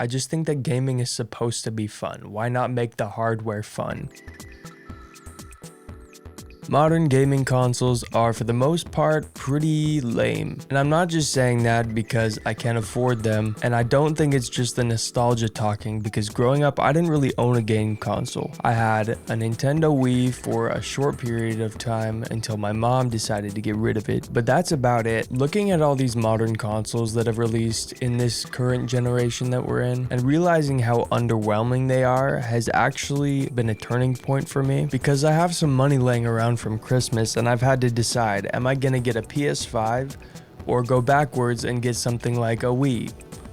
I just think that gaming is supposed to be fun. Why not make the hardware fun? Modern gaming consoles are for the most part pretty lame. And I'm not just saying that because I can't afford them, and I don't think it's just the nostalgia talking, because growing up I didn't really own a game console. I had a Nintendo Wii for a short period of time until my mom decided to get rid of it, but that's about it. Looking at all these modern consoles that have released in this current generation that we're in, and realizing how underwhelming they are has actually been a turning point for me, because I have some money laying around from Christmas and I've had to decide, am I gonna get a PS5 or go backwards and get something like a Wii?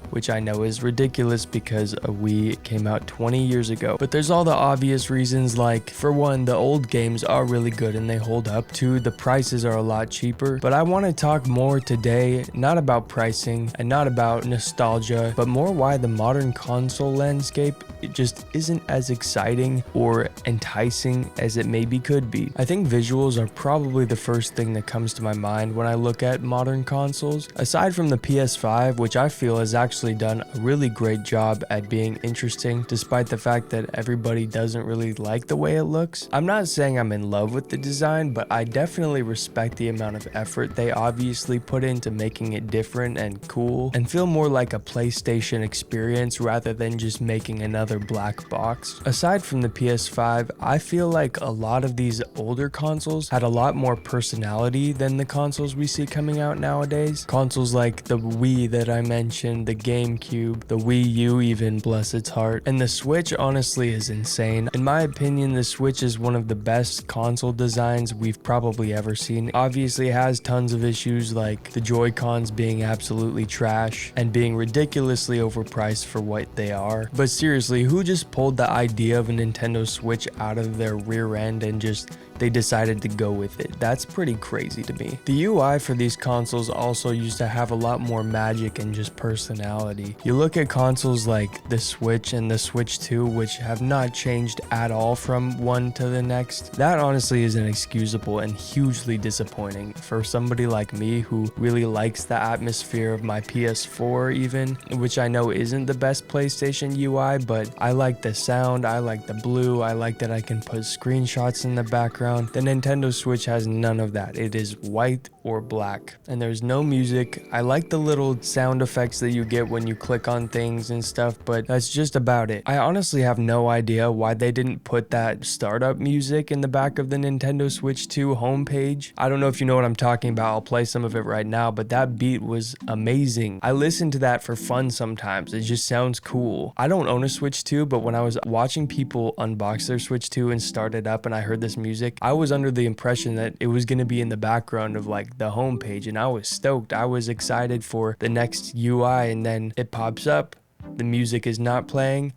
Which I know is ridiculous because a Wii came out 20 years ago. But there's all the obvious reasons, like, for one, the old games are really good and they hold up. Two, the prices are a lot cheaper. But I want to talk more today, not about pricing and not about nostalgia, but more why the modern console landscape, it just isn't as exciting or enticing as it maybe could be. I think visuals are probably the first thing that comes to my mind when I look at modern consoles. Aside from the PS5, which I feel has actually done a really great job at being interesting, despite the fact that everybody doesn't really like the way it looks. I'm not saying I'm in love with the design, but I definitely respect the amount of effort they obviously put into making it different and cool, and feel more like a PlayStation experience rather than just making another black box. Aside from the PS5, I feel like a lot of these older consoles had a lot more personality than the consoles we see coming out nowadays. Consoles like the Wii that I mentioned, the GameCube, the Wii U even, bless its heart, and the Switch honestly is insane. In my opinion, the Switch is one of the best console designs we've probably ever seen. Obviously it has tons of issues, like the Joy-Cons being absolutely trash and being ridiculously overpriced for what they are. But seriously, who just pulled the idea of a Nintendo Switch out of their rear end and just they decided to go with it? That's pretty crazy to me. The UI for these consoles also used to have a lot more magic and just personality. You look at consoles like the Switch and the Switch 2, which have not changed at all from one to the next. That honestly is inexcusable and hugely disappointing for somebody like me who really likes the atmosphere of my PS4 even, which I know isn't the best PlayStation UI, but I like the sound, I like the blue, I like that I can put screenshots in the background. The Nintendo Switch has none of that. It is white or black, and there's no music. I like the little sound effects that you get when you click on things and stuff, but that's just about it. I honestly have no idea why they didn't put that startup music in the back of the Nintendo Switch 2 homepage. I don't know if you know what I'm talking about. I'll play some of it right now, but that beat was amazing. I listen to that for fun sometimes. It just sounds cool. I don't own a Switch 2, but when I was watching people unbox their Switch 2 and start it up and I heard this music, I was under the impression that it was going to be in the background of like the homepage, and I was stoked. I was excited for the next UI, and then it pops up, the music is not playing,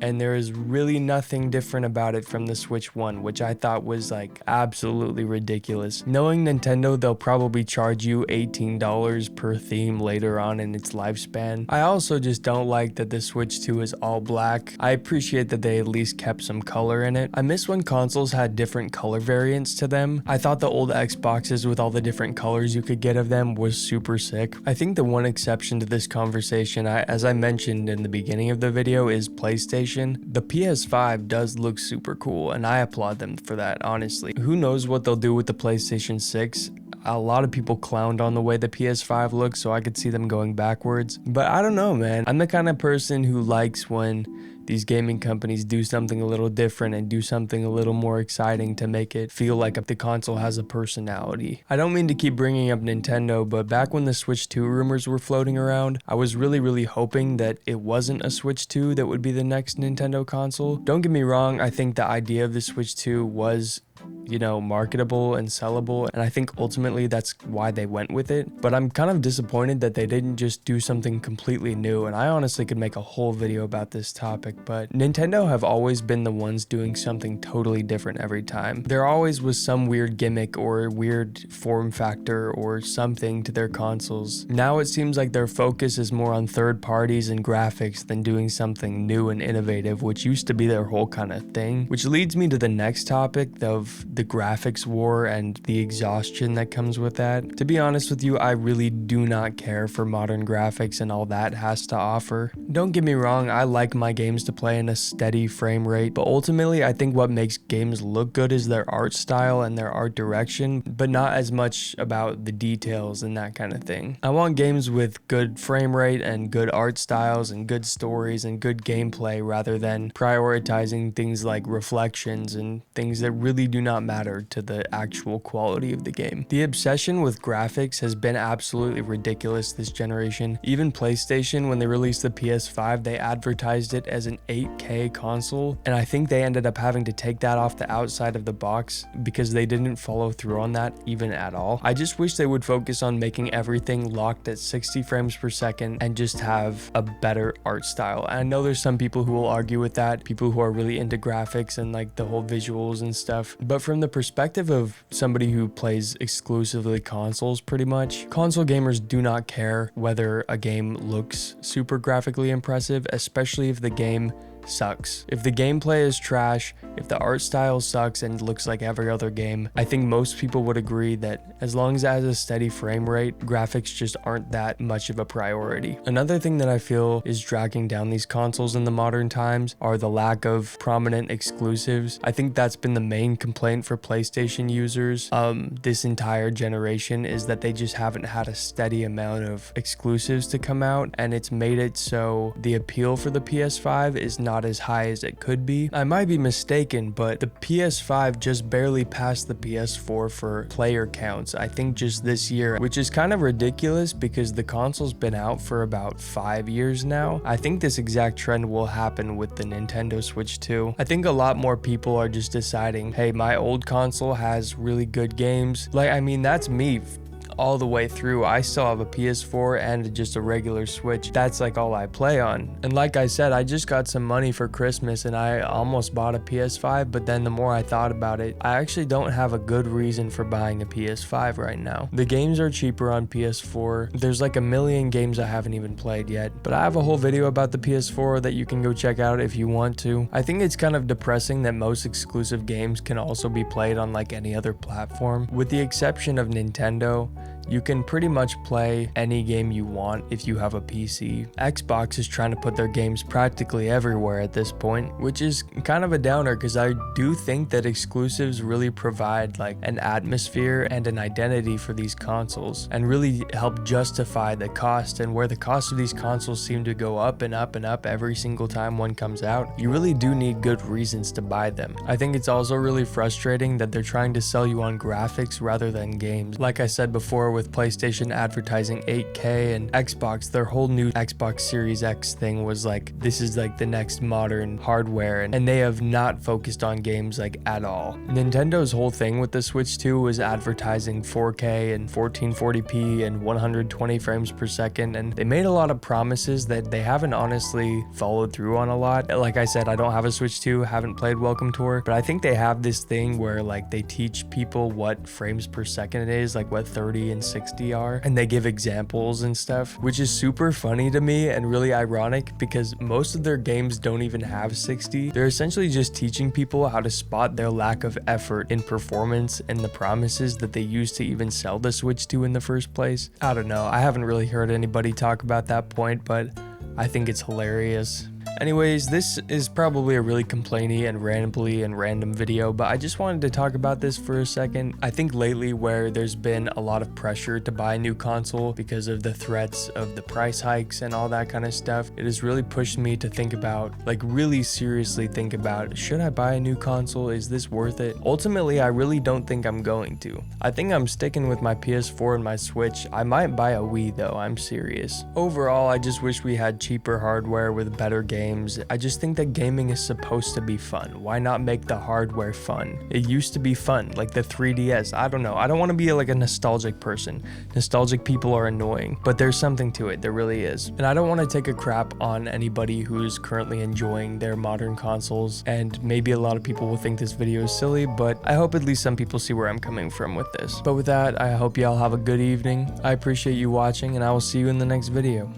and there is really nothing different about it from the Switch 1, which I thought was like absolutely ridiculous. Knowing Nintendo, they'll probably charge you $18 per theme later on in its lifespan. I also just don't like that the Switch 2 is all black. I appreciate that they at least kept some color in it. I miss when consoles had different color variants to them. I thought the old Xboxes with all the different colors you could get of them was super sick. I think the one exception to this conversation, as I mentioned in the beginning of the video, is PlayStation. The PS5 does look super cool, and I applaud them for that, honestly. Who knows what they'll do with the PlayStation 6? A lot of people clowned on the way the PS5 looks, so I could see them going backwards. But I don't know, man. I'm the kind of person who likes when these gaming companies do something a little different and do something a little more exciting to make it feel like the console has a personality. I don't mean to keep bringing up Nintendo, but back when the Switch 2 rumors were floating around, I was really hoping that it wasn't a Switch 2 that would be the next Nintendo console. Don't get me wrong, I think the idea of the Switch 2 was, you know, marketable and sellable, and I think ultimately that's why they went with it. But I'm kind of disappointed that they didn't just do something completely new, and I honestly could make a whole video about this topic, but Nintendo have always been the ones doing something totally different every time. There always was some weird gimmick or weird form factor or something to their consoles. Now it seems like their focus is more on third parties and graphics than doing something new and innovative, which used to be their whole kind of thing. Which leads me to the next topic of of the graphics war and the exhaustion that comes with that. To be honest with you, I really do not care for modern graphics and all that has to offer. Don't get me wrong, I like my games to play in a steady frame rate, but ultimately I think what makes games look good is their art style and their art direction, but not as much about the details and that kind of thing. I want games with good frame rate and good art styles and good stories and good gameplay rather than prioritizing things like reflections and things that really do not matter to the actual quality of the game. The obsession with graphics has been absolutely ridiculous this generation. Even PlayStation, when they released the PS5, they advertised it as an 8K console, and I think they ended up having to take that off the outside of the box because they didn't follow through on that even at all. I just wish they would focus on making everything locked at 60 frames per second and just have a better art style. And I know there's some people who will argue with that, people who are really into graphics and like the whole visuals and stuff, but from the perspective of somebody who plays exclusively consoles pretty much, console gamers do not care whether a game looks super graphically impressive, especially if the game sucks. If the gameplay is trash, if the art style sucks and looks like every other game, I think most people would agree that as long as it has a steady frame rate, graphics just aren't that much of a priority. Another thing that I feel is dragging down these consoles in the modern times are the lack of prominent exclusives. I think that's been the main complaint for PlayStation users this entire generation, is that they just haven't had a steady amount of exclusives to come out, and it's made it so the appeal for the PS5 is not as high as it could be. I might be mistaken, but the PS5 just barely passed the PS4 for player counts, I think just this year, which is kind of ridiculous because the console's been out for about 5 years now. I think this exact trend will happen with the Nintendo Switch too. I think a lot more people are just deciding, hey, my old console has really good games. Like, I mean, that's me all the way through. I still have a PS4 and just a regular Switch. That's like all I play on. And like I said, I just got some money for Christmas and I almost bought a PS5, but then the more I thought about it, I actually don't have a good reason for buying a PS5 right now. The games are cheaper on PS4. There's like a million games I haven't even played yet, but I have a whole video about the PS4 that you can go check out if you want to. I think it's kind of depressing that most exclusive games can also be played on like any other platform. With the exception of Nintendo, you can pretty much play any game you want if you have a PC. Xbox is trying to put their games practically everywhere at this point, which is kind of a downer because I do think that exclusives really provide like an atmosphere and an identity for these consoles and really help justify the cost. And where the cost of these consoles seem to go up and up and up every single time one comes out, you really do need good reasons to buy them. I think it's also really frustrating that they're trying to sell you on graphics rather than games. Like I said before, with PlayStation advertising 8K and Xbox, their whole new Xbox Series X thing was like, this is like the next modern hardware, and they have not focused on games like at all. Nintendo's whole thing with the Switch 2 was advertising 4K and 1440p and 120 frames per second, and they made a lot of promises that they haven't honestly followed through on a lot. Like I said, I don't have a Switch 2, haven't played Welcome Tour, but I think they have this thing where like they teach people what frames per second it is, like what 30 and 60 are, and they give examples and stuff, which is super funny to me and really ironic because most of their games don't even have 60. They're essentially just teaching people how to spot their lack of effort in performance and the promises that they used to even sell the Switch to in the first place. I don't know, I haven't really heard anybody talk about that point, but I think it's hilarious. Anyways, this is probably a really complainy and random video, but I just wanted to talk about this for a second. I think lately where there's been a lot of pressure to buy a new console because of the threats of the price hikes and all that kind of stuff, it has really pushed me to think about, like really seriously think about, should I buy a new console? Is this worth it? Ultimately, I really don't think I'm going to. I think I'm sticking with my PS4 and my Switch. I might buy a Wii though, I'm serious. Overall, I just wish we had cheaper hardware with better games. I just think that gaming is supposed to be fun. Why not make the hardware fun? It used to be fun, like the 3DS. I don't know. I don't want to be like a nostalgic person. Nostalgic people are annoying, but there's something to it. There really is. And I don't want to take a crap on anybody who's currently enjoying their modern consoles. And maybe a lot of people will think this video is silly, but I hope at least some people see where I'm coming from with this. But with that, I hope y'all have a good evening. I appreciate you watching, and I will see you in the next video.